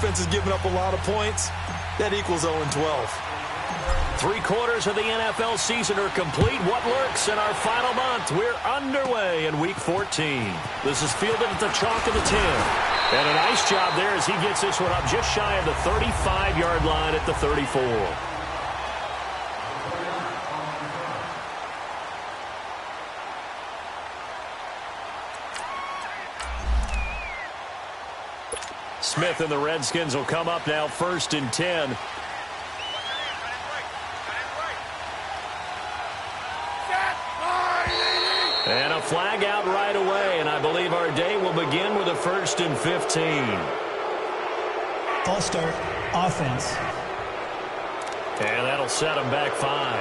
defense is giving up a lot of points. That equals 0-12. 3/4 of the NFL season are complete. What lurks in our final month? We're underway in Week 14. This is fielded at the chalk of the 10. And a nice job there as he gets this one up just shy of the 35-yard line at the 34. Smith and the Redskins will come up now 1st and 10. And a flag out right away, and I believe our day will begin with a 1st and 15. False start, offense. And that'll set them back 5.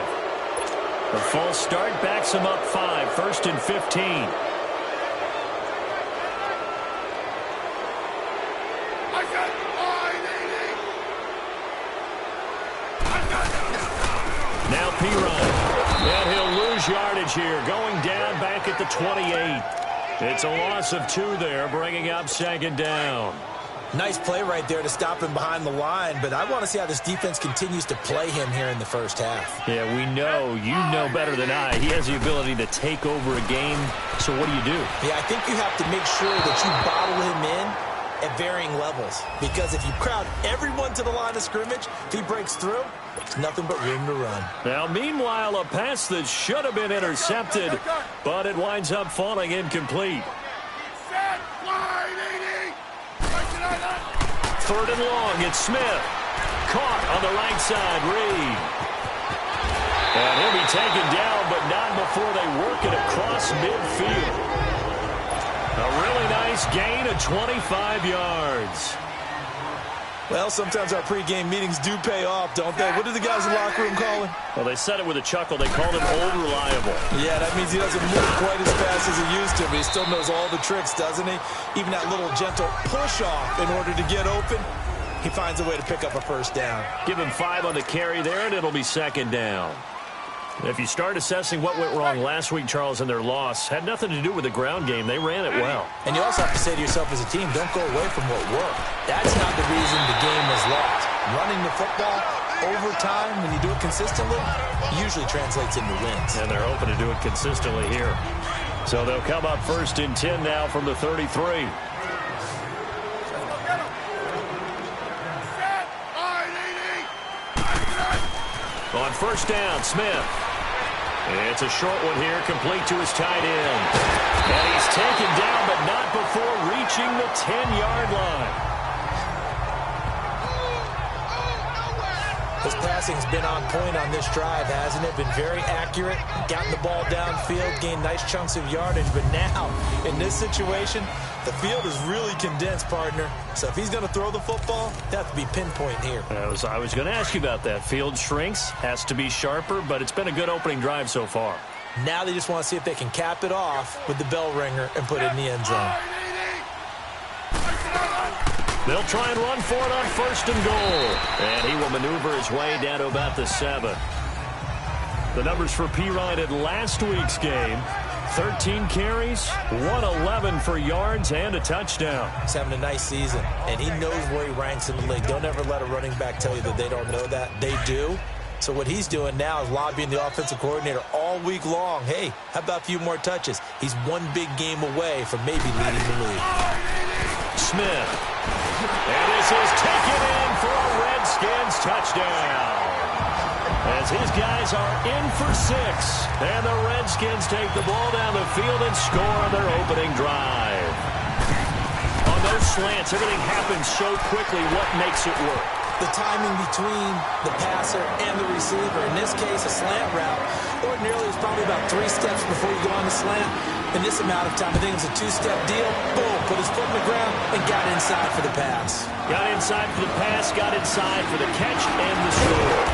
The false start backs them up 5, 1st and 15. Now P-Ryan. And he'll lose yardage here, going down back at the 28. It's a loss of 2 there, bringing up 2nd down. Nice play right there to stop him behind the line, but I want to see how this defense continues to play him here in the first half. Yeah, we know. You know better than I. He has the ability to take over a game, so what do you do? Yeah, I think you have to make sure that you bottle him in at varying levels, because if you crowd everyone to the line of scrimmage, if he breaks through, there's nothing but room to run. Now, meanwhile, a pass that should have been intercepted, but it winds up falling incomplete. 3rd and long, it's Smith. Caught on the right side, Reed. And he'll be taken down, but not before they work it across midfield. A really nice gain of 25 yards. Well, sometimes our pregame meetings do pay off, don't they? What do the guys in the locker room call him? Well, they said it with a chuckle. They called him old reliable. Yeah, that means he doesn't move quite as fast as he used to, but he still knows all the tricks, doesn't he? Even that little gentle push-off in order to get open, he finds a way to pick up a 1st down. Give him 5 on the carry there, and it'll be 2nd down. If you start assessing what went wrong last week, Charles, in their loss, had nothing to do with the ground game. They ran it well. And you also have to say to yourself as a team, don't go away from what worked. That's not the reason the game was lost. Running the football over time, when you do it consistently, usually translates into wins. And they're hoping to do it consistently here. So they'll come up 1st and 10 now from the 33. On 1st down, Smith. It's a short one here, complete to his tight end. And he's taken down, but not before reaching the 10-yard line. His passing's been on point on this drive, hasn't it? Been very accurate, gotten the ball downfield, gained nice chunks of yardage. But now, in this situation, the field is really condensed, partner. So if he's going to throw the football, that has to be pinpoint here. I was going to ask you about that. Field shrinks, has to be sharper, but it's been a good opening drive so far. Now they just want to see if they can cap it off with the bell ringer and put it in the end zone. They'll try and run for it on 1st and goal. And he will maneuver his way down to about the 7. The numbers for P-Ryan in last week's game: 13 carries, 111 for yards, and a touchdown. He's having a nice season, and he knows where he ranks in the league. Don't ever let a running back tell you that they don't know that. They do. So what he's doing now is lobbying the offensive coordinator all week long. Hey, how about a few more touches? He's one big game away from maybe leading the league. Smith. And this is taken in for a Redskins touchdown. As his guys are in for 6. And the Redskins take the ball down the field and score on their opening drive. On those slants, everything happens so quickly. What makes it work? The timing between the passer and the receiver. In this case, a slant route. Ordinarily, it's probably about 3 steps before you go on the slant. In this amount of time, I think it was a 2-step deal. Boom, put his foot in the ground and got inside for the pass. Got inside for the pass, got inside for the catch and the score.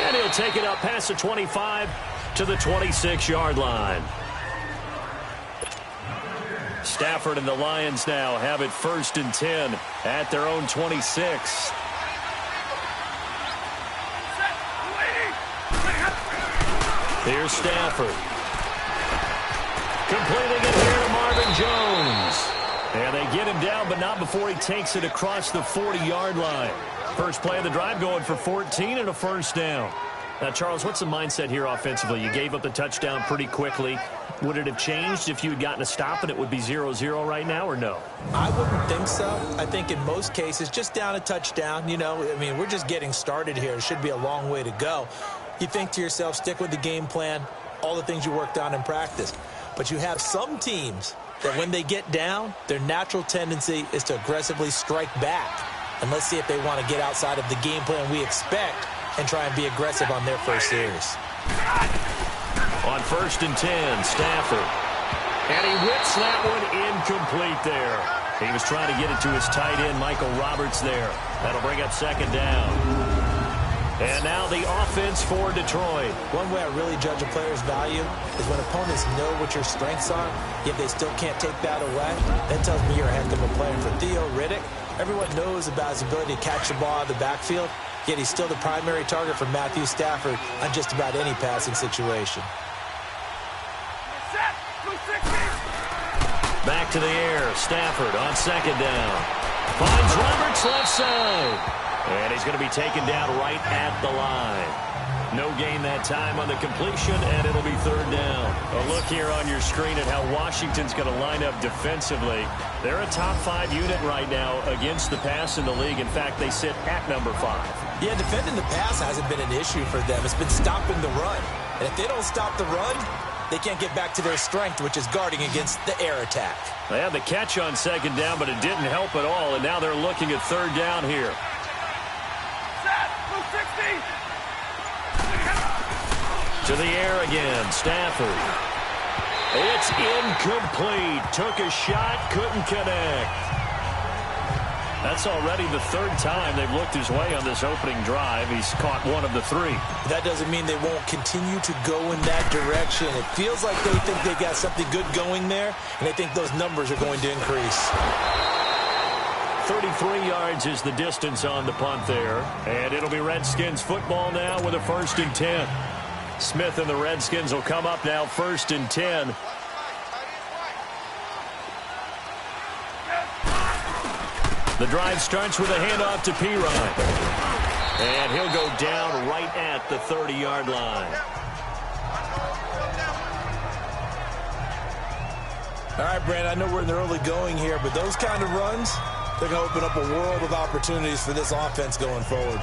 And he'll take it up past the 25 to the 26-yard line. Stafford and the Lions now have it 1st and 10 at their own 26. Here's Stafford. Completing it here to Marvin Jones. And they get him down, but not before he takes it across the 40-yard line. First play of the drive going for 14 and a first down. Now, Charles, what's the mindset here offensively? You gave up the touchdown pretty quickly. Would it have changed if you had gotten a stop and it would be 0-0 right now, or no? I wouldn't think so. I think in most cases, just down a touchdown, you know, I mean, we're just getting started here. It should be a long way to go. You think to yourself, stick with the game plan, all the things you worked on in practice. But you have some teams that when they get down, their natural tendency is to aggressively strike back. And let's see if they want to get outside of the game plan we expect and try and be aggressive on their first series. On 1st and 10, Stafford. And he whips that one incomplete there. He was trying to get it to his tight end, Michael Roberts, there. That'll bring up 2nd down. And now the offense for Detroit. One way I really judge a player's value is when opponents know what your strengths are, yet they still can't take that away. That tells me you're a heck of a player. For Theo Riddick, everyone knows about his ability to catch the ball out of the backfield, yet he's still the primary target for Matthew Stafford on just about any passing situation. Back to the air. Stafford on 2nd down. Finds Roberts left side. And he's going to be taken down right at the line. No gain that time on the completion, and it'll be 3rd down. A look here on your screen at how Washington's going to line up defensively. They're a top 5 unit right now against the pass in the league. In fact, they sit at number 5. Yeah, defending the pass hasn't been an issue for them. It's been stopping the run. And if they don't stop the run, they can't get back to their strength, which is guarding against the air attack. They had the catch on 2nd down, but it didn't help at all, and now they're looking at 3rd down here. To the air again, Stafford. It's incomplete. Took a shot, couldn't connect. That's already the 3rd time they've looked his way on this opening drive. He's caught 1 of the 3. That doesn't mean they won't continue to go in that direction. It feels like they think they got something good going there, and they think those numbers are going to increase. 33 yards is the distance on the punt there. And it'll be Redskins football now with a 1st and 10. Smith and the Redskins will come up now 1st and 10. The drive starts with a handoff to Pirine. And he'll go down right at the 30-yard line. All right, Brandon, I know we're in the early going here, but those kind of runs, they're going to open up a world of opportunities for this offense going forward.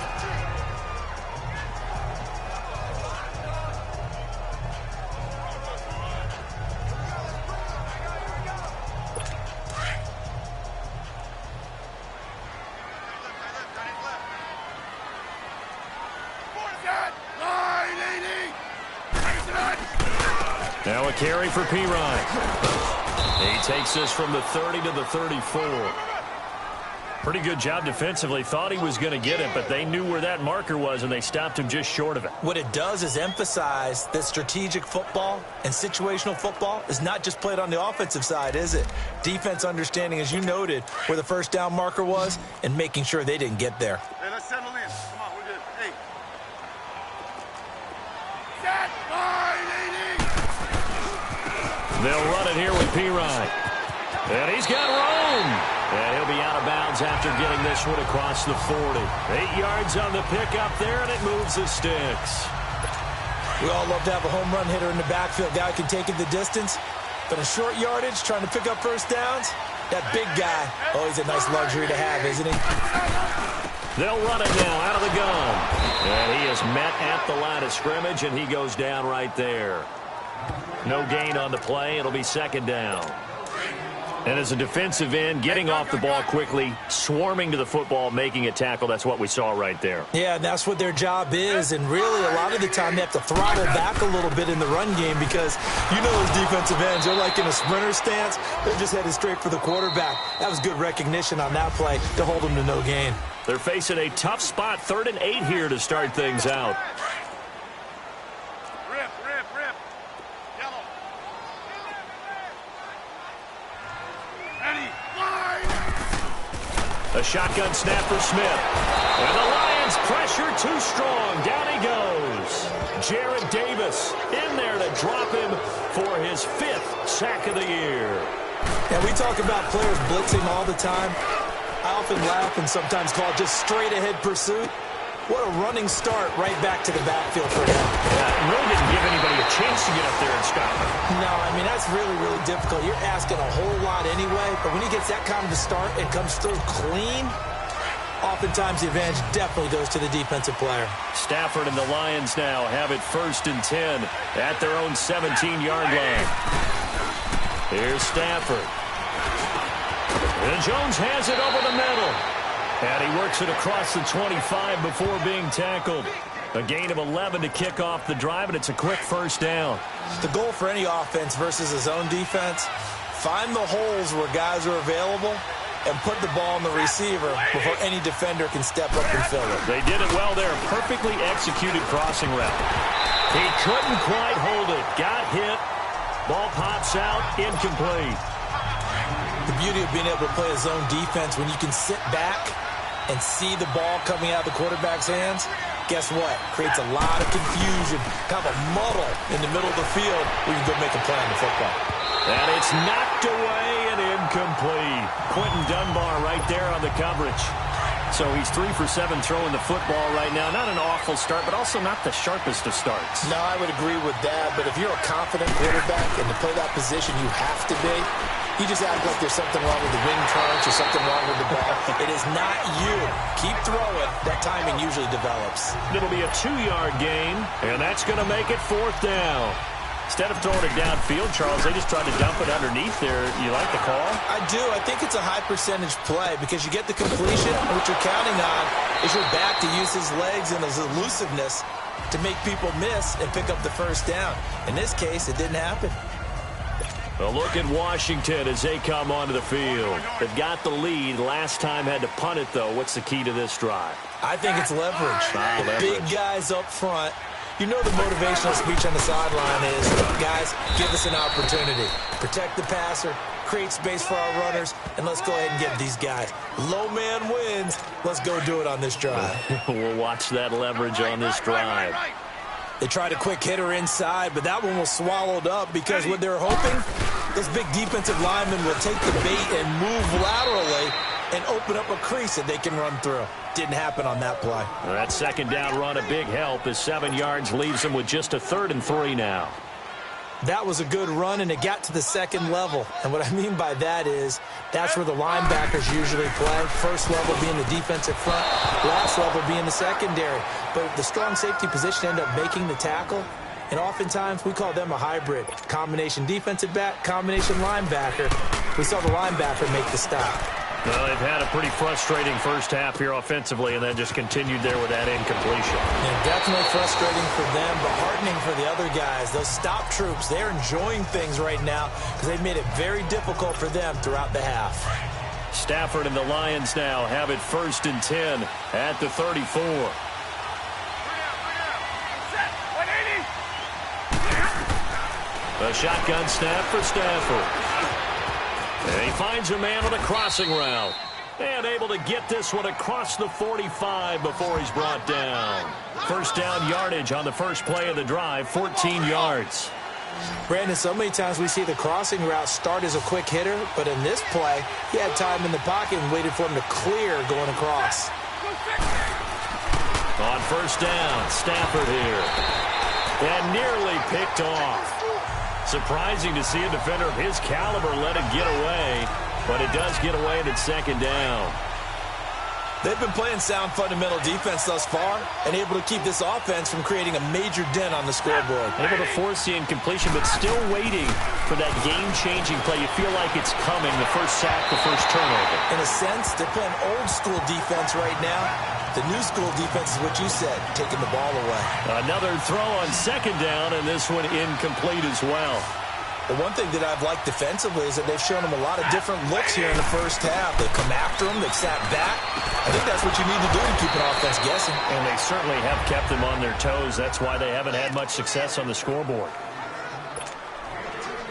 Now a carry for Pirine. He takes this from the 30 to the 34. Pretty good job defensively. Thought he was going to get it, but they knew where that marker was, and they stopped him just short of it. What it does is emphasize that strategic football and situational football is not just played on the offensive side, is it? Defense understanding, as you noted, where the 1st down marker was and making sure they didn't get there. Hey, let's settle in. Come on, we're good. Hey. They'll run it here with Pirine. And he's got room. And he'll be out of bounds after getting this one across the 40. 8 yards on the pickup there, and it moves the sticks. We all love to have a home run hitter in the backfield. Guy can take it the distance. But in short yardage, trying to pick up 1st downs, that big guy, always a nice luxury to have, isn't he? They'll run it now out of the gun. And he is met at the line of scrimmage, and he goes down right there. No gain on the play. It'll be 2nd down. And as a defensive end, getting off the ball quickly, swarming to the football, making a tackle, that's what we saw right there. Yeah, and that's what their job is. And really, a lot of the time, they have to throttle back a little bit in the run game because you know those defensive ends, they're like in a sprinter stance. They're just headed straight for the quarterback. That was good recognition on that play to hold them to no gain. They're facing a tough spot, 3rd and 8 here to start things out. A shotgun snap for Smith. And the Lions pressure too strong. Down he goes. Jared Davis in there to drop him for his 5th sack of the year. Yeah, we talk about players blitzing all the time. I often laugh and sometimes call it just straight-ahead pursuit. What a running start right back to the backfield for him. Yeah, really didn't give anybody a chance to get up there and stop him. No, I mean, that's really, really difficult. You're asking a whole lot anyway, but when he gets that kind of a start and comes through clean, oftentimes the advantage definitely goes to the defensive player. Stafford and the Lions now have it 1st and 10 at their own 17-yard line. Here's Stafford. And Jones has it over the middle. And he works it across the 25 before being tackled. A gain of 11 to kick off the drive, and it's a quick 1st down. The goal for any offense versus his own defense, find the holes where guys are available and put the ball in the receiver before any defender can step up and fill it. They did it well there. Perfectly executed crossing route. He couldn't quite hold it. Got hit. Ball pops out. Incomplete. The beauty of being able to play a zone defense when you can sit back and see the ball coming out of the quarterback's hands, guess what? Creates a lot of confusion, kind of a muddle in the middle of the field where you can go make a play on the football. And it's knocked away and incomplete. Quentin Dunbar right there on the coverage. So he's 3 for 7 throwing the football right now. Not an awful start, but also not the sharpest of starts. No, I would agree with that. But if you're a confident quarterback and to play that position, you have to be. You just act like there's something wrong with the wind currents or something wrong with the ball. It is not you. Keep throwing. That timing usually develops. It'll be a 2-yard gain, and that's going to make it 4th down. Instead of throwing it downfield, Charles, they just tried to dump it underneath there. You like the call? I do. I think it's a high-percentage play because you get the completion. What you're counting on is your back to use his legs and his elusiveness to make people miss and pick up the 1st down. In this case, it didn't happen. A look at Washington as they come onto the field. They've got the lead. Last time had to punt it, though. What's the key to this drive? I think it's leverage. The big guys up front. You know the motivational speech on the sideline is, guys, give us an opportunity. Protect the passer, create space for our runners, and let's go ahead and get these guys. Low man wins. Let's go do it on this drive. We'll watch that leverage on this drive. They tried a quick hitter inside, but that one was swallowed up because what they're hoping, this big defensive lineman will take the bait and move laterally and open up a crease that they can run through. Didn't happen on that play. That 2nd down run, a big help as 7 yards leaves them with just a 3rd and 3 now. That was a good run, and it got to the 2nd level. And what I mean by that is that's where the linebackers usually play. 1st level being the defensive front, last level being the secondary. But the strong safety position ended up making the tackle. And oftentimes we call them a hybrid. Combination defensive back, combination linebacker. We saw the linebacker make the stop. Well, they've had a pretty frustrating 1st half here offensively and then just continued there with that incompletion. Yeah, definitely frustrating for them, but heartening for the other guys. Those stop troops, they're enjoying things right now because they've made it very difficult for them throughout the half. Stafford and the Lions now have it 1st and 10 at the 34. A shotgun snap for Stafford. And he finds a man on a crossing route. And able to get this one across the 45 before he's brought down. 1st down yardage on the first play of the drive, 14 yards. Brandon, so many times we see the crossing route start as a quick hitter, but in this play, he had time in the pocket and waited for him to clear going across. On 1st down, Stafford here. And nearly picked off. Surprising to see a defender of his caliber let it get away, but it does get away and it's 2nd down. They've been playing sound fundamental defense thus far and able to keep this offense from creating a major dent on the scoreboard. Able to force the incompletion, but still waiting for that game-changing play. You feel like it's coming, the 1st sack, the 1st turnover. In a sense, they're playing old-school defense right now. The new school defense is what you said, taking the ball away. Another throw on 2nd down, and this one incomplete as well. The one thing that I've liked defensively is that they've shown them a lot of different looks here in the 1st half. They've come after them. They've sat back. I think that's what you need to do to keep an offense guessing. And they certainly have kept them on their toes. That's why they haven't had much success on the scoreboard.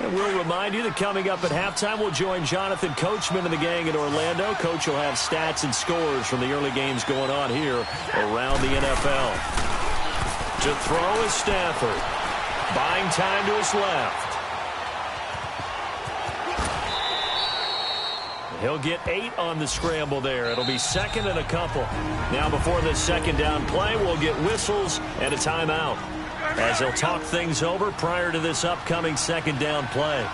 And we'll remind you that coming up at halftime, we'll join Jonathan Coachman and the gang in Orlando. Coach will have stats and scores from the early games going on here around the NFL. To throw is Stafford. Buying time to his left. He'll get 8 on the scramble there. It'll be second and a couple. Now before this second down play, we'll get whistles and a timeout, as he'll talk things over prior to this upcoming second down play.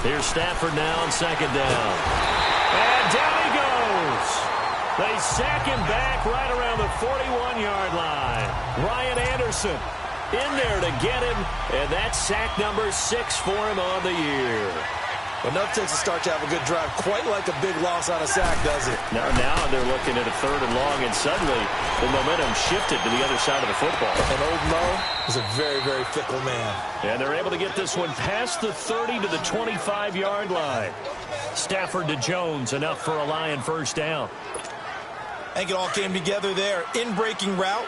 Here's Stafford now on second down. And down he goes. They sack him back right around the 41-yard line. Ryan Anderson in there to get him, and that's sack number 6 for him on the year. Enough takes to start to have a good drive. Quite like a big loss on a sack, does it? Now they're looking at a 3rd and long, and suddenly the momentum shifted to the other side of the football. And old Mo is a very, very fickle man. And they're able to get this one past the 30 to the 25-yard line. Stafford to Jones, enough for a Lion first down. I think it all came together there. In-breaking route,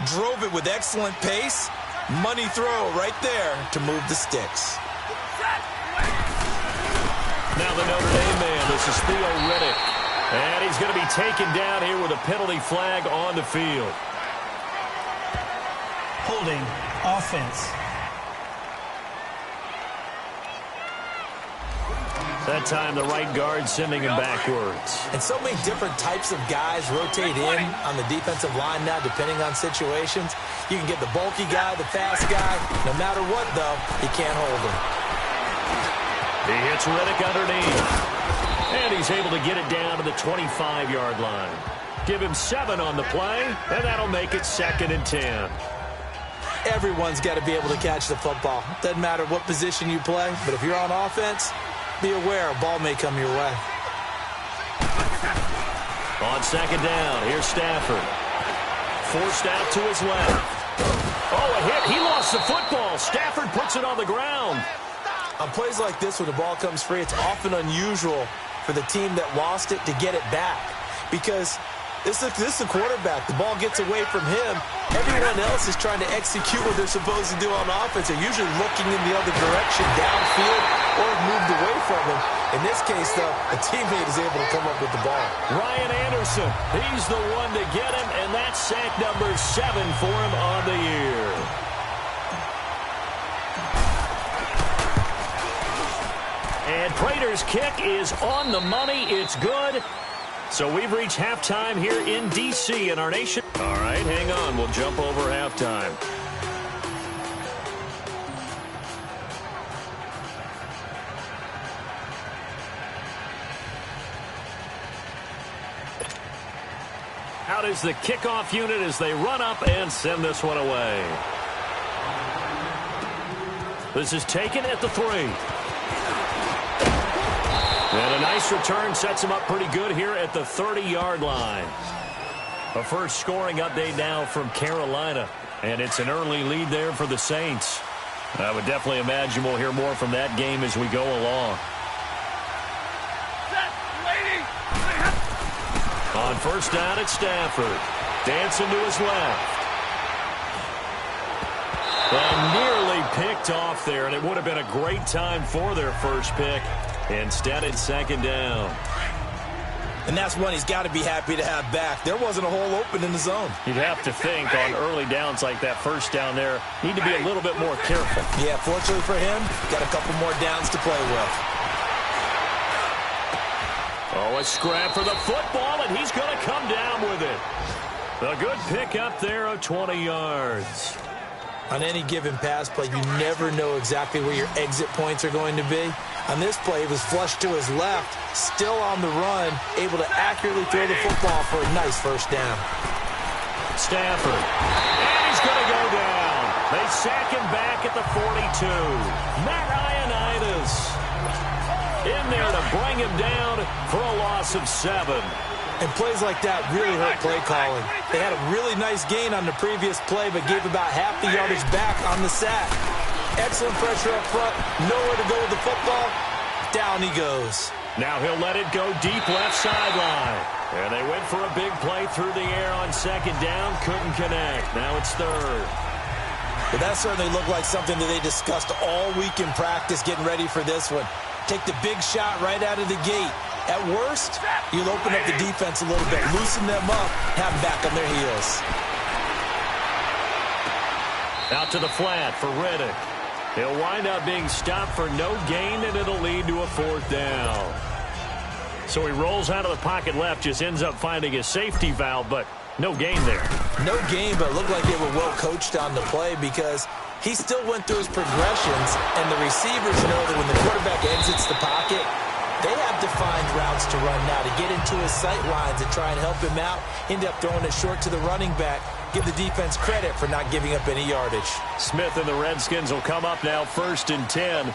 drove it with excellent pace. Money throw right there to move the sticks. Now the Notre Dame man, this is Theo Riddick. And he's going to be taken down here with a penalty flag on the field. Holding offense. That time the right guard sending him backwards. And so many different types of guys rotate in on the defensive line now, depending on situations. You can get the bulky guy, the fast guy. No matter what, though, he can't hold him. He hits Riddick underneath. And he's able to get it down to the 25-yard line. Give him 7 on the play, and that'll make it 2nd and 10. Everyone's got to be able to catch the football. Doesn't matter what position you play, but if you're on offense, be aware a ball may come your way. On second down, here's Stafford. Forced out to his left. Oh, a hit. He lost the football. Stafford puts it on the ground. On plays like this, when the ball comes free, it's often unusual for the team that lost it to get it back. Because this is the quarterback. The ball gets away from him. Everyone else is trying to execute what they're supposed to do on offense. They're usually looking in the other direction, downfield, or moved away from him. In this case, though, a teammate is able to come up with the ball. Ryan Anderson, he's the one to get him, and that's sack number 7 for him on the year. And Prater's kick is on the money. It's good. So we've reached halftime here in D.C. in our nation. All right, hang on. We'll jump over halftime. Out is the kickoff unit as they run up and send this one away. This is taken at the 3. And a nice return sets him up pretty good here at the 30-yard line. A first scoring update now from Carolina, and it's an early lead there for the Saints. I would definitely imagine we'll hear more from that game as we go along. On first down, it's Stafford. Dancing to his left. And nearly picked off there, and it would have been a great time for their first pick. Instead, it's second down. And that's one he's got to be happy to have back. There wasn't a hole open in the zone. You'd have to think on early downs like that first down there, need to be a little bit more careful. Yeah, fortunately for him, got a couple more downs to play with. Oh, a scrap for the football, and he's going to come down with it. A good pick up there of 20 yards. On any given pass play, you never know exactly where your exit points are going to be. On this play, it was flushed to his left, still on the run, able to accurately throw the football for a nice first down. Stafford. And he's going to go down. They sack him back at the 42. Matt Ioannidis in there to bring him down for a loss of 7. And plays like that really hurt play calling. They had a really nice gain on the previous play, but gave about half the yardage back on the sack. Excellent pressure up front. Nowhere to go with the football. Down he goes. Now he'll let it go deep left sideline. And they went for a big play through the air on second down. Couldn't connect. Now it's 3rd. But that certainly looked like something that they discussed all week in practice getting ready for this one. Take the big shot right out of the gate. At worst, you'll open up the defense a little bit, loosen them up, have them back on their heels. Out to the flat for Riddick. He'll wind up being stopped for no gain, and it'll lead to a 4th down. So he rolls out of the pocket left, just ends up finding a safety valve, but no gain there. No gain, but it looked like they were well coached on the play because he still went through his progressions, and the receivers know that when the quarterback exits the pocket, they have defined routes to run now to get into his sight lines and try and help him out. End up throwing it short to the running back. Give the defense credit for not giving up any yardage. Smith and the Redskins will come up now 1st and 10.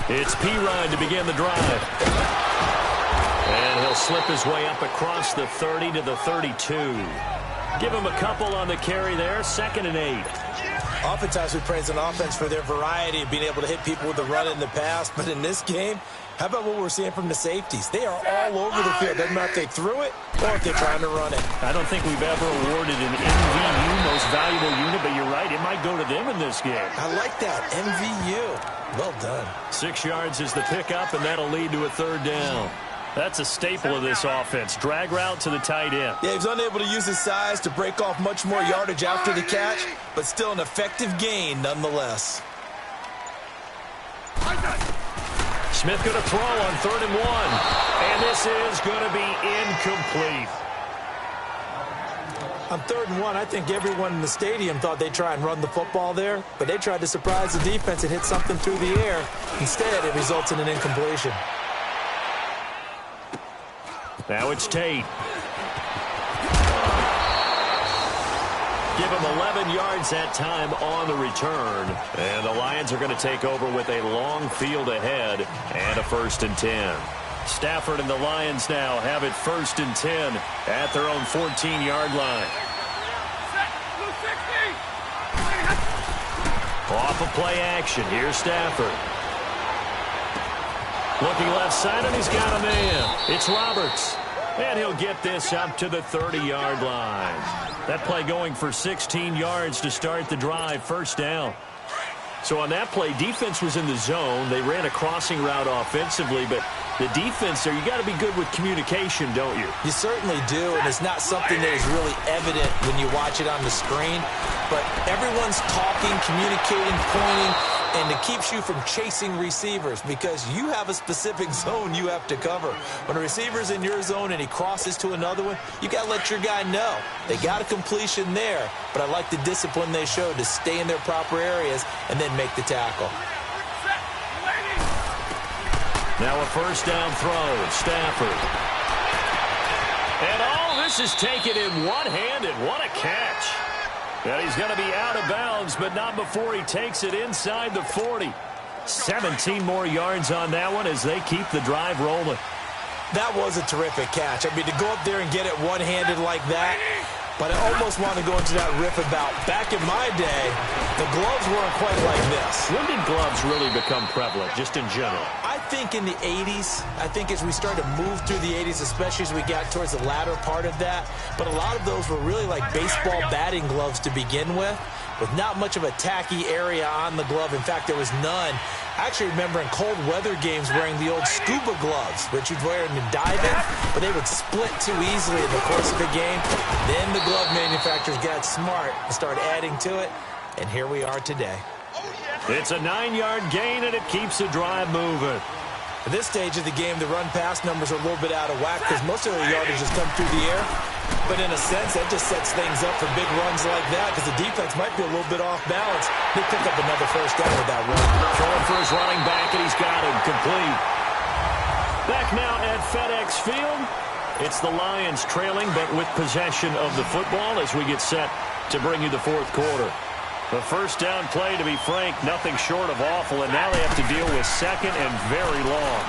It's Pirine to begin the drive. And he'll slip his way up across the 30 to the 32. Give him a couple on the carry there. 2nd and 8. Oftentimes we praise an offense for their variety of being able to hit people with the run in the pass. But in this game, how about what we're seeing from the safeties? They are all over the field. Doesn't matter if they threw it or if they're trying to run it. I don't think we've ever awarded an MVU, most valuable unit, but you're right. It might go to them in this game. I like that. MVU. Well done. 6 yards is the pickup, and that'll lead to a 3rd down. That's a staple of this offense. Drag route to the tight end. Yeah, he was unable to use his size to break off much more yardage after the catch, but still an effective gain nonetheless. Smith going to throw on 3rd and 1. And this is going to be incomplete. On 3rd and 1, I think everyone in the stadium thought they'd try and run the football there, but they tried to surprise the defense and hit something through the air. Instead, it results in an incompletion. Now it's Tate. Give him 11 yards that time on the return. And the Lions are going to take over with a long field ahead and a 1st and 10. Stafford and the Lions now have it 1st and 10 at their own 14-yard line. Off of play action. Here's Stafford. Looking left side, and he's got a man. It's Roberts. And he'll get this up to the 30-yard line. That play going for 16 yards to start the drive. 1st down. So on that play, defense was in the zone. They ran a crossing route offensively, but the defense there, you got to be good with communication, don't you? You certainly do, and it's not something that is really evident when you watch it on the screen. But everyone's talking, communicating, pointing, and it keeps you from chasing receivers because you have a specific zone you have to cover. When a receiver's in your zone and he crosses to another one, you got to let your guy know. They got a completion there, but I like the discipline they showed to stay in their proper areas and then make the tackle. Now a 1st down throw. Stafford. And all this is taken in one-handed. What a catch. And he's going to be out of bounds, but not before he takes it inside the 40. 17 more yards on that one as they keep the drive rolling. That was a terrific catch. I mean, to go up there and get it one-handed like that, but I almost want to go into that riff about back in my day, the gloves weren't quite like this. When did gloves really become prevalent, just in general? I think in the 80s. I think as we started to move through the 80s, especially as we got towards the latter part of that. But a lot of those were really like baseball batting gloves to begin with not much of a tacky area on the glove. In fact, there was none. I actually remember in cold weather games wearing the old scuba gloves, which you'd wear in diving, but they would split too easily in the course of the game. Then the glove manufacturers got smart and started adding to it, and here we are today. It's a 9-yard gain, and it keeps the drive moving. At this stage of the game, the run-pass numbers are a little bit out of whack because most of the yardage has come through the air. But in a sense, that just sets things up for big runs like that because the defense might be a little bit off balance. They pick up another 1st down with that run. Throwing for his running back, and he's got him complete. Back now at FedEx Field. It's the Lions trailing, but with possession of the football as we get set to bring you the 4th quarter. The 1st down play, to be frank, nothing short of awful, and now they have to deal with 2nd and very long.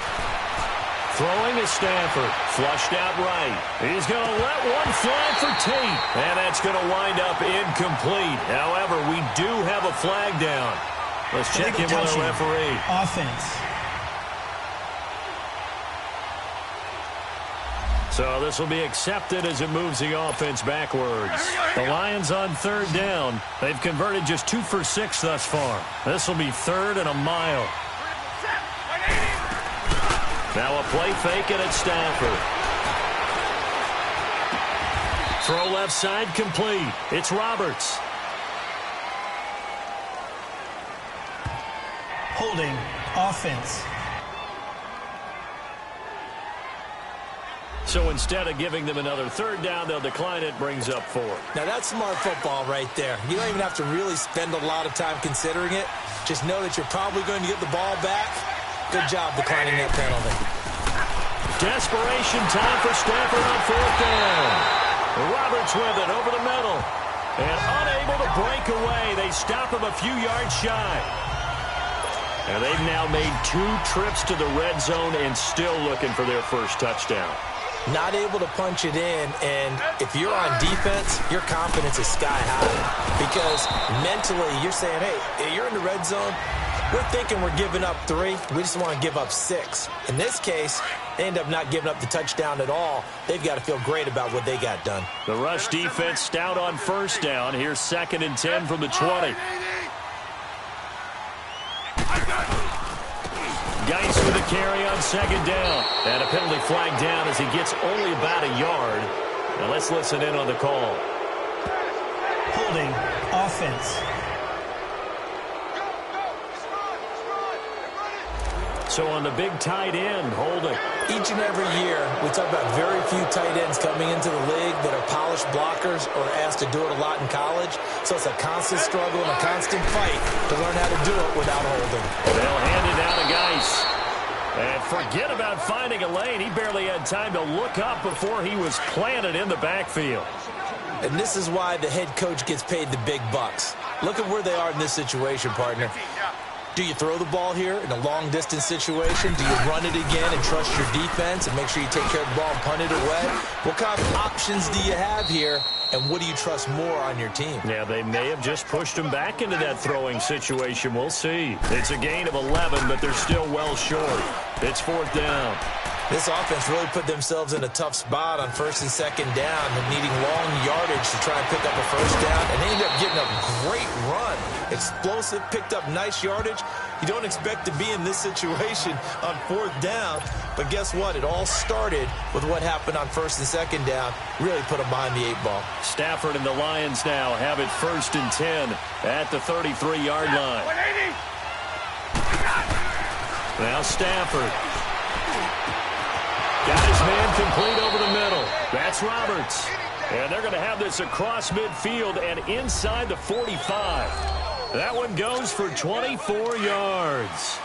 Throwing is Stafford, flushed out right. He's going to let one fly for Tate, and that's going to wind up incomplete. However, we do have a flag down. Let's check in with the referee. Offense. So this will be accepted as it moves the offense backwards. The Lions on 3rd down. They've converted just 2 for 6 thus far. This will be 3rd and a mile. Now a play fake, and it's Stafford. Throw left side complete. It's Roberts. Holding offense. So instead of giving them another third down, they'll decline it, brings up 4. Now, that's smart football right there. You don't even have to really spend a lot of time considering it. Just know that you're probably going to get the ball back. Good job declining that penalty. Desperation time for Stafford on 4th down. Roberts with it over the middle. And unable to break away. They stop him a few yards shy. And they've now made 2 trips to the red zone and still looking for their first touchdown. Not able to punch it in, and if you're on defense, your confidence is sky high. Because mentally, you're saying, hey, you're in the red zone. We're thinking we're giving up 3. We just want to give up 6. In this case, they end up not giving up the touchdown at all. They've got to feel great about what they got done. The rush defense stout on 1st down. Here's 2nd and 10 from the 20. Geis with a carry on 2nd down. And a penalty flag down as he gets only about a yard. Now let's listen in on the call. Holding offense. So on the big tight end, holding. Each and every year, we talk about very few tight ends coming into the league that are polished blockers or asked to do it a lot in college. So it's a constant struggle and a constant fight to learn how to do it without holding. They'll hand it down to Geis. And forget about finding a lane. He barely had time to look up before he was planted in the backfield. And this is why the head coach gets paid the big bucks. Look at where they are in this situation, partner. Do you throw the ball here in a long-distance situation? Do you run it again and trust your defense and make sure you take care of the ball and punt it away? What kind of options do you have here, and what do you trust more on your team? Yeah, they may have just pushed him back into that throwing situation. We'll see. It's a gain of 11, but they're still well short. It's 4th down. This offense really put themselves in a tough spot on 1st and 2nd down, needing long yardage to try and pick up a 1st down, and they ended up getting a great run. Explosive, picked up nice yardage. You don't expect to be in this situation on 4th down, but guess what? It all started with what happened on 1st and 2nd down. Really put them behind the 8 ball. Stafford and the Lions now have it 1st and 10 at the 33-yard line. Now Stafford. Got his man complete over the middle. That's Roberts. And they're going to have this across midfield and inside the 45. That one goes for 24 yards.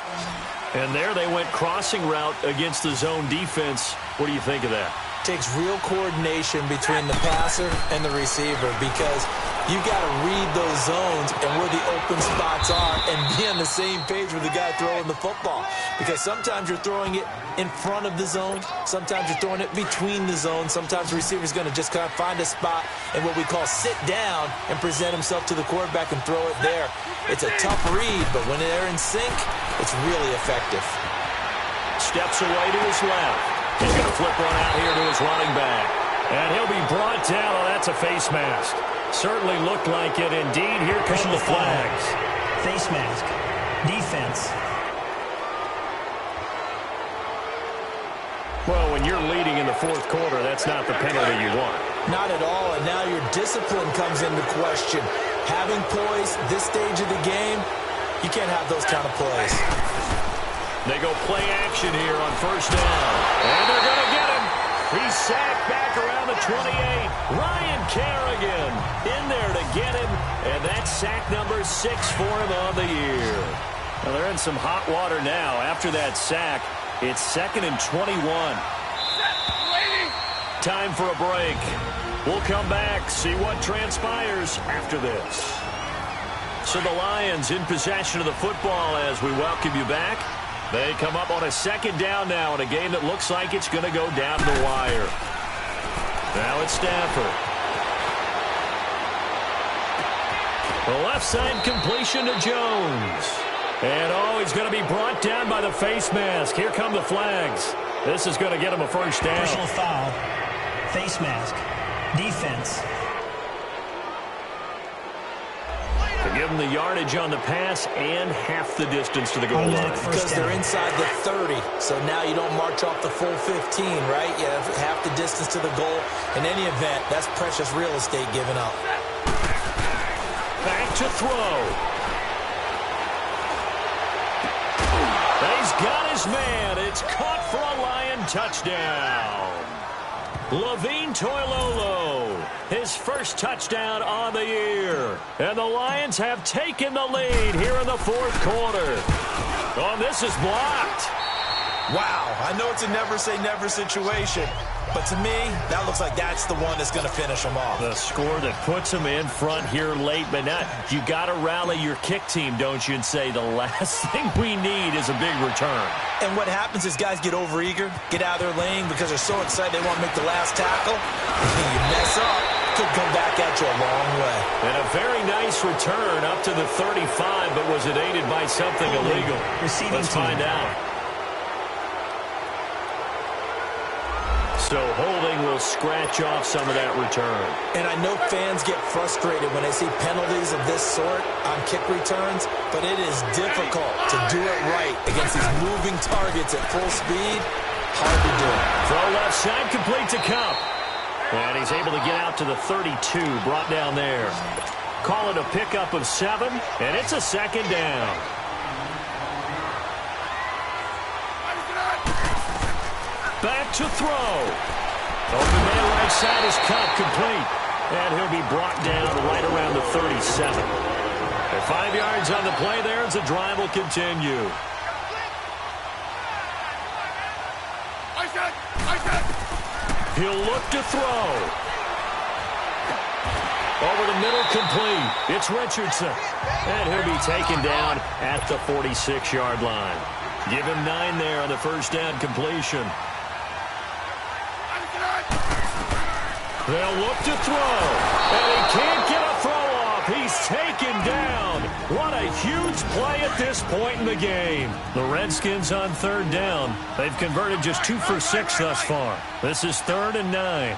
And there they went crossing route against the zone defense. What do you think of that? Takes real coordination between the passer and the receiver because you've got to read those zones and where the open spots are and be on the same page with the guy throwing the football. Because sometimes you're throwing it in front of the zone. Sometimes you're throwing it between the zones. Sometimes the receiver's going to just kind of find a spot and what we call sit down and present himself to the quarterback and throw it there. It's a tough read, but when they're in sync, it's really effective. Steps away to his left. He's going to flip one out here to his running back. And he'll be brought down. Oh, that's a face mask. Certainly looked like it. Indeed, here come the flags. Face mask. Defense. Well, when you're leading in the 4th quarter, that's not the penalty you want. Not at all, and now your discipline comes into question. Having poise this stage of the game, you can't have those kind of plays. They go play action here on 1st down. And they're going to get him. He's sacked back around the 28. Ryan Kerrigan in there to get him. And that's sack number 6 for him on the year. Well, they're in some hot water now. After that sack, it's 2nd and 21. Time for a break. We'll come back, see what transpires after this. So the Lions in possession of the football as we welcome you back. They come up on a 2nd down now in a game that looks like it's going to go down to the wire. Now it's Stafford. The left side completion to Jones. And, oh, he's going to be brought down by the face mask. Here come the flags. This is going to get him a 1st down. Personal foul. Face mask. Defense. Give them the yardage on the pass and half the distance to the goal line. Because they're inside the 30, so now you don't march off the full 15, right? You have half the distance to the goal. In any event, that's precious real estate given up. Back to throw. He's got his man. It's caught for a Lion touchdown. Levine Toilolo, his first touchdown on the year. And the Lions have taken the lead here in the fourth quarter. Oh, this is blocked. Wow, I know it's a never-say-never situation, but to me, that looks like that's the one that's going to finish them off. The score that puts them in front here late, but not. You got to rally your kick team, don't you, and say the last thing we need is a big return. And what happens is guys get overeager, get out of their lane because they're so excited they want to make the last tackle. You mess up, could come back at you a long way. And a very nice return up to the 35, but was it aided by something illegal? Let's find out. So holding will scratch off some of that return. And I know fans get frustrated when they see penalties of this sort on kick returns, but it is difficult to do it right against these moving targets at full speed. Hard to do it. Throw left side, complete to Cup. And he's able to get out to the 32, brought down there. Call it a pickup of 7, and it's a second down. Back to throw. Open man right side is Cup, complete. And he'll be brought down right around the 37. And 5 yards on the play there as the drive will continue. He'll look to throw. Over the middle, complete. It's Richardson. And he'll be taken down at the 46-yard line. Give him 9 there on the first down completion. They'll look to throw, and he can't get a throw off. He's taken down. What a huge play at this point in the game. The Redskins on third down. They've converted just 2 for 6 thus far. This is 3rd and 9.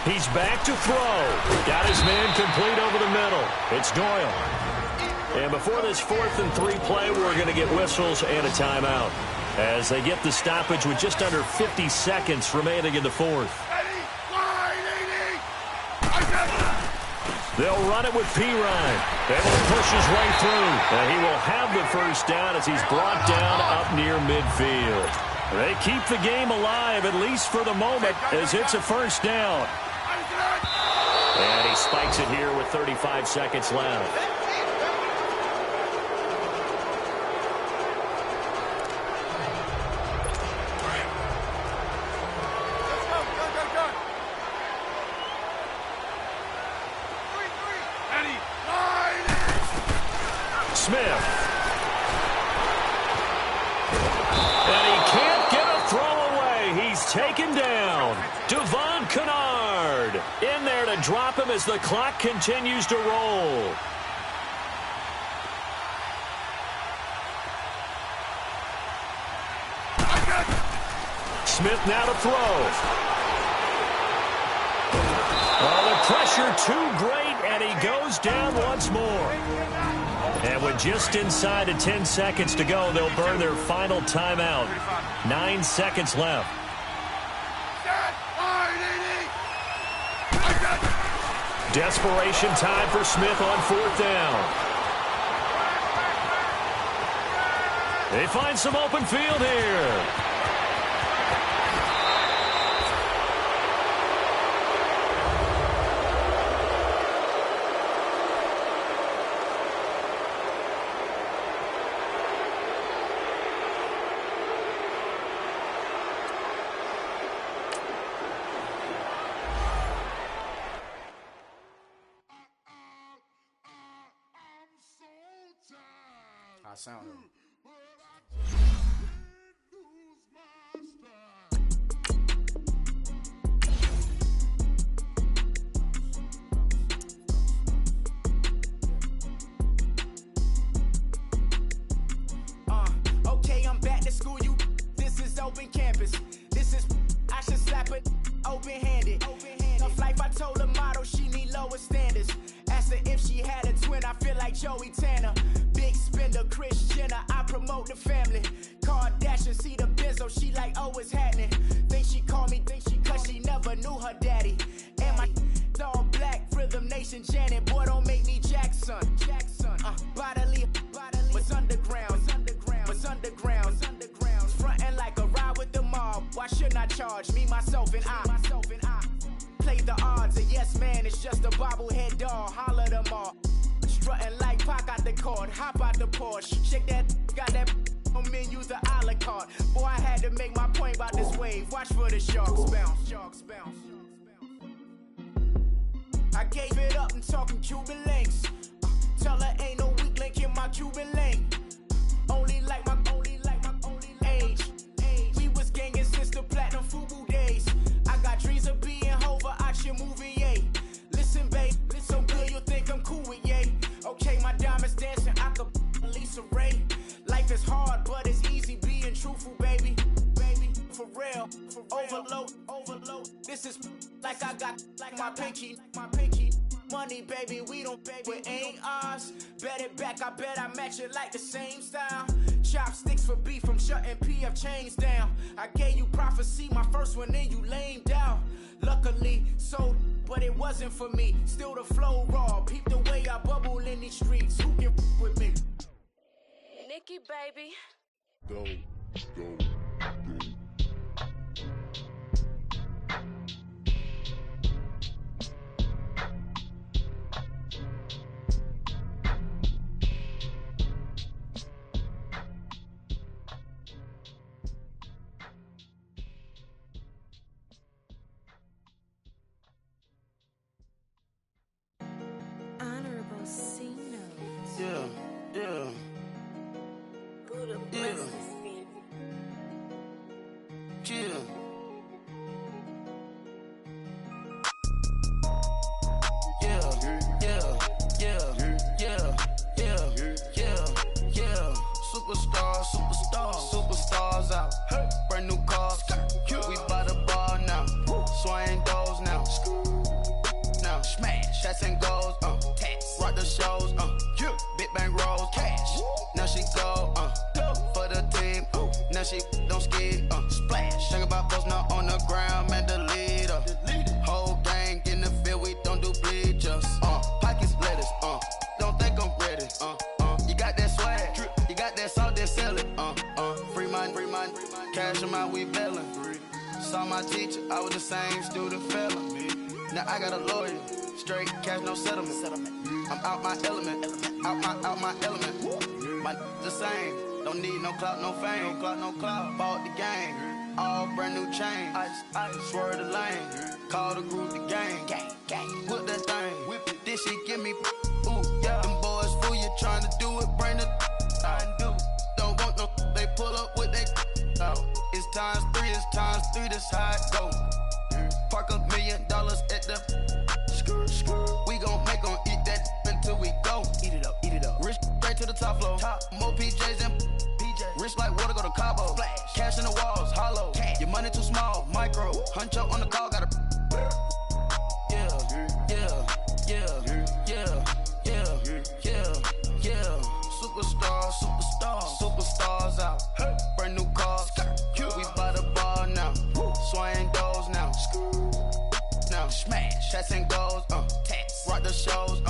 He's back to throw. Got his man complete over the middle. It's Doyle. And before this 4th and 3 play, we're going to get whistles and a timeout as they get the stoppage with just under 50 seconds remaining in the fourth. They'll run it with Pirine. And he'll push his way through. And he will have the first down as he's brought down up near midfield. They keep the game alive, at least for the moment, as it's a first down. And he spikes it here with 35 seconds left. Smith. And he can't get a throw away. He's taken down. Devon Kennard in there to drop him as the clock continues to roll. Smith now to throw. Oh, the pressure too great, and he goes down once more. And with just inside of 10 seconds to go, they'll burn their final timeout. 9 seconds left. Desperation time for Smith on 4th down. They find some open field here. I sound it. Okay, I'm back to school. This is open campus. This is I should slap it open-handed. Tough life, I told her motto, she need lower standards. Ask asked her if she had a twin. I feel like Joey Tanner. Big spender, Kris Jenner. I promote the family. Kardashian, see the Benzo. She like, oh, it's happening. Think she called me, cause she never knew her daddy. And my all black, Rhythm Nation Janet. Boy, don't make me Jackson. Bodily, was underground. Frontin' like a ride with the mob. Why shouldn't I charge me, myself, and I? Play the odds, a yes man is just a bobblehead doll. Holler them all. Strutting like Pac out the cord. Hop out the Porsche. Shake that, got that on menu, the a la carte. Boy, I had to make my point about this wave. Watch for the sharks bounce. I gave it up and talking Cuban links. Tell her ain't no weak link in my Cuban link. Only like my age. We was gangin' since the platinum FUBU days. I got dreams of being Hova out your movie, yay. Listen, babe, so good you'll think I'm cool with yay. Okay, my diamonds dancing, I could Lisa Ray. Life is hard, but it's easy being truthful, baby. For real. Overload. This is like I got like my pinky. Money, baby, we don't pay, but ain't ours. Bet it back, I bet I match it like the same style. Chopsticks for beef, from shutting PF chains down. I gave you prophecy, my first one, then you lamed out. Luckily, sold, but it wasn't for me. Still the flow raw, peep the way I bubble in these streets. Who can with me? Nikki, baby. Go. Honorable C notes. Yeah. Buddha blesses me. Yeah. Superstars out. Brand new cars. We by the bar now. Swaying doors now. Now smash. Shots and goals. Rock the shows. Big bang rolls. Cash. Now she go. For the team. Now she don't skid. Splash. Think about post now on the ground. Man, the leader. Whole gang in the field. We don't do bleachers. Pockets lettuce. Don't think I'm ready. You got that swag. You got that salt, then sell it. Free mind. Cash them out, we bailin'. Saw my teacher, I was the same student fella. Now I got a lawyer, straight cash, no settlement. I'm out my element, out my element. My the same, don't need no clout, no fame. Bought the game, all brand new chain. Ice, swerve the lane, call the group the gang. Whip that thing, whip it, this shit give me. Ooh, yeah. Them boys fool you trying to do it, bring the. Don't want no, they pull up with they. It's times three, this how it go. Park $1 million at the we gon' make 'em eat that until we go. Eat it up. Rich straight to the top floor. More PJs and rich like water, go to Cabo. Cash in the walls, hollow. Your money too small, micro. Huncho on the call, got a Superstars out. Brand new cars. We by the bar now. Swaying doors now. Now smash. Shots and goals. Rock the shows.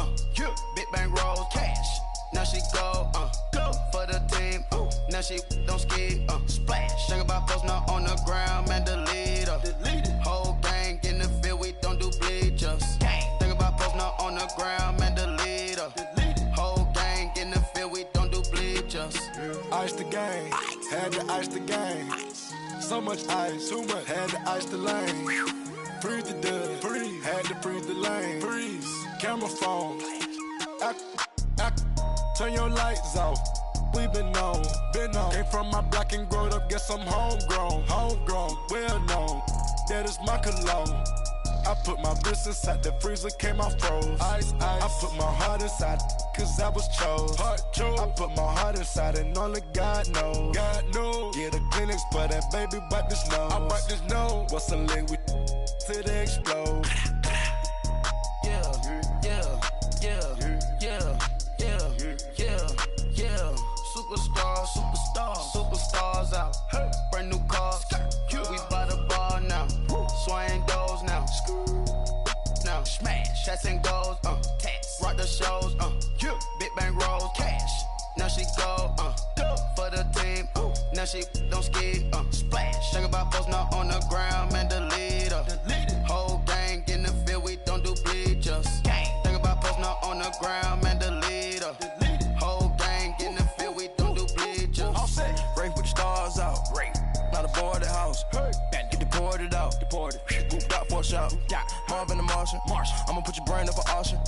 Big bang rolls. Cash. Now she go. For the team. Now she don't skid. Splash. Think about post now on the ground. Man, the leader. Whole gang in the field. We don't do bleachers. Think about post now on the ground. Man, the leader. Whole gang in the field. We don't do bleachers. Ice the game, had to ice the game. So much ice, too much, had to ice the lane. Freeze the dud, freeze, had to freeze the lane. Freeze, camera phone. Turn your lights off. We been on. Came from my block and growed up, guess I'm homegrown, well known. That is my cologne. I put my wrist inside the freezer, came out froze. Ice. I put my heart inside, cause I was chose. I put my heart inside and only God knows. Yeah, the clinics, but that baby wipe this nose. I wipe this nose. What's a link with till they explode? Yeah. Superstars out. Brand new cars. We by the bar now. Swaying doors now. Now smash, shots and goals. Rock the shows. Big bang rolls. Cash. Now she go. For the team. Now she don't ski. Splash. Think about folks not on the ground, man. The leader. Whole gang in the field. We don't do bleachers. Think about folks not on the ground, man. The leader. Whole gang in the field. We don't do bleachers. All set. Race with the stars out. Not a boarded house. Get deported out. Moved out for a shot. Marvin the Martian. I'ma put your brain up for auction.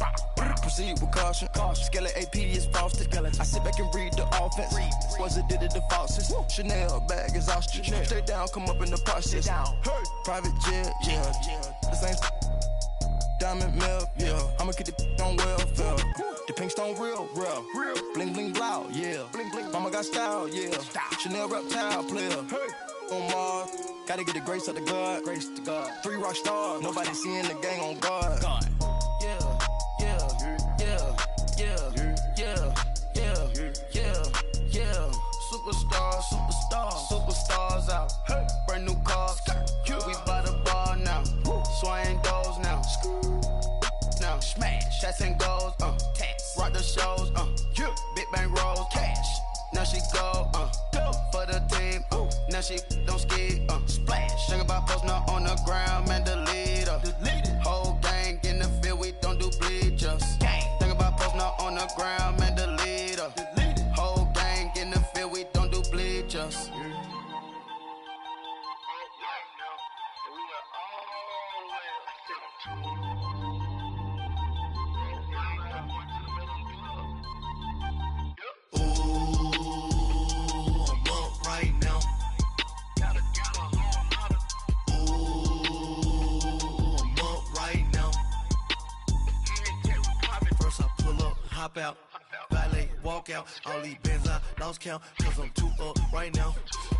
Proceed with caution. Skeleton AP is frosted. I sit back and read the offense. Was it did it the faucets? Chanel bag is ostrich. Stay down, come up in the process. Private jet, yeah. This ain't diamond milk, yeah. I'ma keep the on welfare. The pink stone real. Bling bling blow, yeah. Mama got style, yeah. Chanel reptile player. On Mars, gotta get the grace of the God. 3 rock stars, nobody seeing the gang on guard. Superstars out. Brand new cars. We by the bar now. Swaying doors now. Now smash, shots and goals. Rock the shows. Big bang rolls. Cash. Now she go. For the team. Now she don't ski. Splash. Think about folks not on the ground, man. The leader. Whole gang in the field. We don't do bleachers. Think about folks not on the ground, man. The leader. Whole gang in the field. We don't do bleachers. Hop out, valet, walk out. All these bands I lost count, cause I'm too up right now.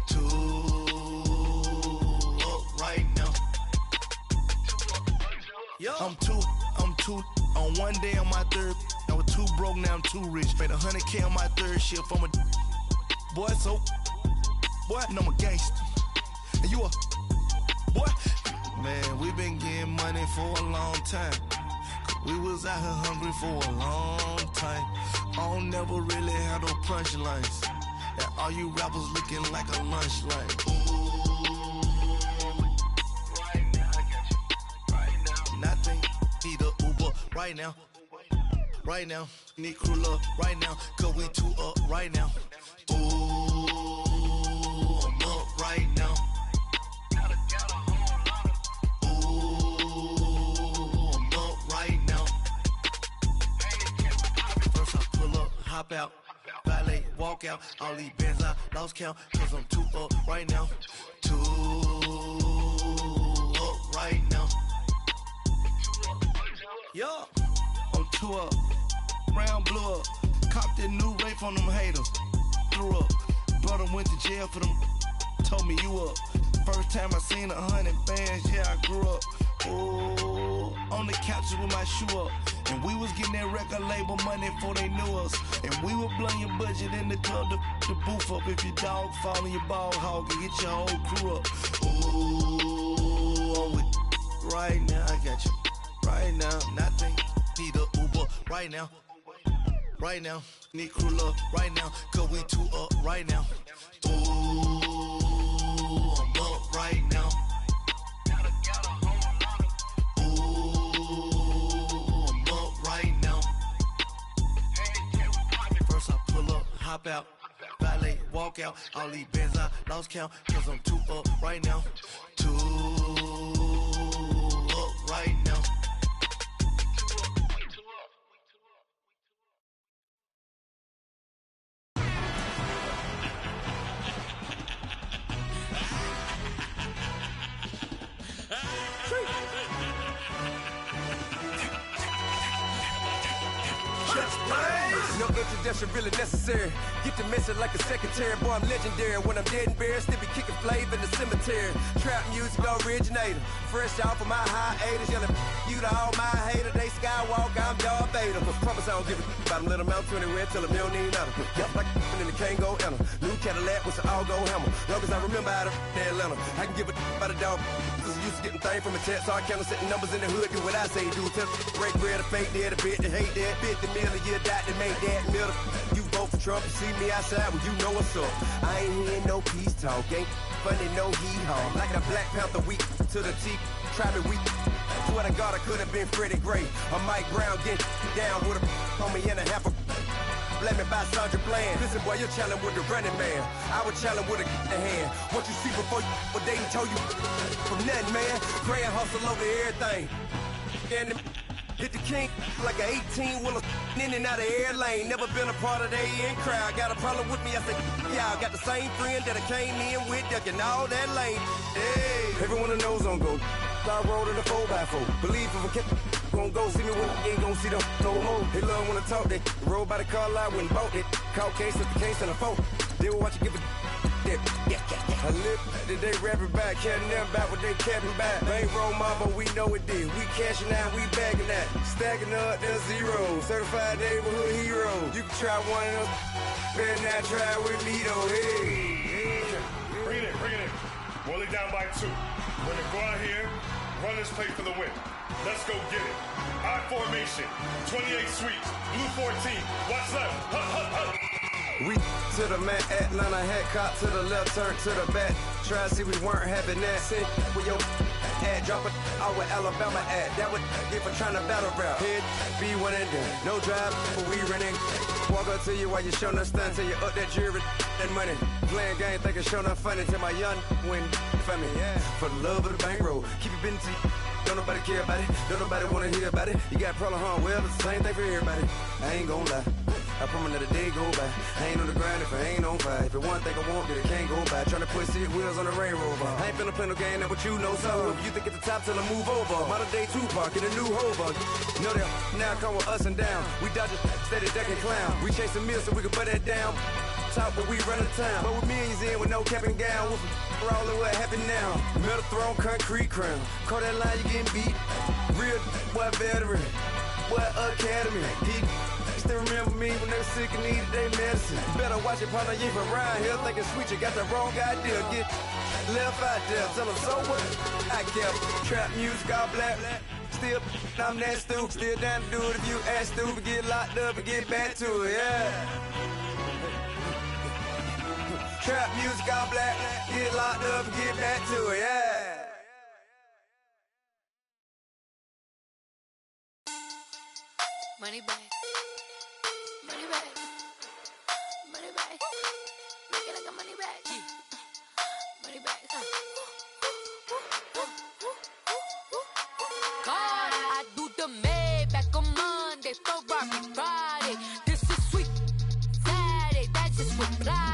Too up right now. I'm too on one day on my third. I was too broke, now I'm too rich. Made 100K on my third shift. I'm a boy, so boy, and I'm a gangster. And you a boy. Man, we been getting money for a long time. We was out here hungry for a long time. I don't never really have no punchlines. And all you rappers looking like a lunch line. Right now, I got you. Right now. Nothing, need a Uber right now. Right now, need crew love right now. Cause we too up right now. Ooh, I'm up right now. Hop out, valet, walk out. All these bands I lost count, cause I'm too up right now. Too up right now. Yo, I'm too up. Round blew up. Copped that new rape on them haters. Threw up. Brother went to jail for them. Told me you up. First time I seen 100 bands, yeah, I grew up. Oh, on the couches with my shoe up. And we was getting that record label money before they knew us. And we were blowing your budget in the club to boof up. If your dog fall in your ball hog and get your whole crew up. Ooh, I'm with right now, I got you. Right now, nothing, need a Uber right now. Right now, need crew love right now. Cause we too up right now. Ooh, I'm up right now. Hop out, valet, walk out. All these bands I lost count, cause I'm too up right now. Too up right now. No introduction really necessary. Get the message like a secretary. Boy, I'm legendary. When I'm dead and buried, still be kicking flavor in the cemetery. Trap music originator. Fresh off of my hiatus. Yelling you to all my haters. They skywalk, I'm Darth Vader. Promise I don't give a about them. Let them out to anywhere. Tell them they don't need nothing. Yup, like in the Kango promise to all go hammer. Long as I remember how to Atlanta, I can give a about a dog. Cause I'm used to getting things from a text, so I count on setting numbers in the hood. Do what I say, do. Tell break bread, a fake dead, a bit to hate that. 50 million a year, dot to make that middle. You vote for Trump, you see me outside, well, you know what's up. I ain't hearing no peace talk, ain't funny, no hee-haw. Like a Black Panther week to the teeth, try me weak. Swear to God, I could have been Freddie Gray or Mike Brown getting down with a on me and a half a. Let me buy Sandra Bland. Listen, boy, you're challenging with the running man. I was challenging with a hand. What you see before you, what they done told you from nothing, man. Pray and hustle over everything. And hit the king like an 18-wheeler in and out of air lane. Never been a part of the in crowd. Got a problem with me, I said, y'all got the same friend that I came in with, ducking all that lane. Hey, everyone that knows on go. I rolled in a 4x4. Believe if a kid gon' go see me when you ain't gon' see them no more. They love when I talk, they roll by the car lot when bought it. Caught case at the case and a phone. They will watch you give a dip. I live that they rapping back, carrying them back what they capping back. They ain't roll mama, we know it did. We cashing out, we bagging that. Stacking up, there's zero. Certified neighborhood hero. You can try one of them, better not try with me though. Hey. Bring it in. Roll it down by 2. We're gonna go out here, run this play for the win. Let's go get it. I formation, 28 sweeps, blue 14. What's left? Hup. We to the man, Atlanta head cop to the left, turn to the back. Try to see we weren't having that. Sit with your ad, drop it out with Alabama ad. That would get for trying to battle rap. Head, be one and done. No drive, but we running. Walk up to you while you showing us stunt till you up that jury, that money. Playing game, thinking showing up funny till my young win for me. Yeah, for the love of the bankroll. Keep it busy. Don't nobody care about it. Don't nobody wanna hear about it. You got a problem, huh? Well, it's the same thing for everybody. I ain't gon' lie. I promise that a day go by. I ain't on the grind if I ain't on fire. If it one thing I want, then it can't go by. Tryna put 6 wheels on the Range Rover. I ain't finna play no game, that what you know. So if you think at the top till I move over. Modern day Tupac in a new hover. Know that now come with us and down. We dodge it, steady ducking clown. We chasing meals so we can put that down. Talk, but we run the town. But with millions in with no cap and gown. We're all in what happened now. Metal throne, concrete crown. Call that line, you getting beat. Real boy veteran. Boy academy. He still remember me when they were sick and needed their medicine. Better watch it, partner, you from around here thinking sweet, you got the wrong idea. Get left out there, tell them so what I kept. Trap music, all black. Still, I'm that stupid. Still down to do it if you ask stupid. Get locked up and get back to it, yeah. Trap music, all black. Get locked up and get back to it, yeah. Money back. Money back. Money back. Make it like a money back. Money back. God, I do the Maybach on Monday, Ferrari Friday. This is sweet Saturday, that's just what fly.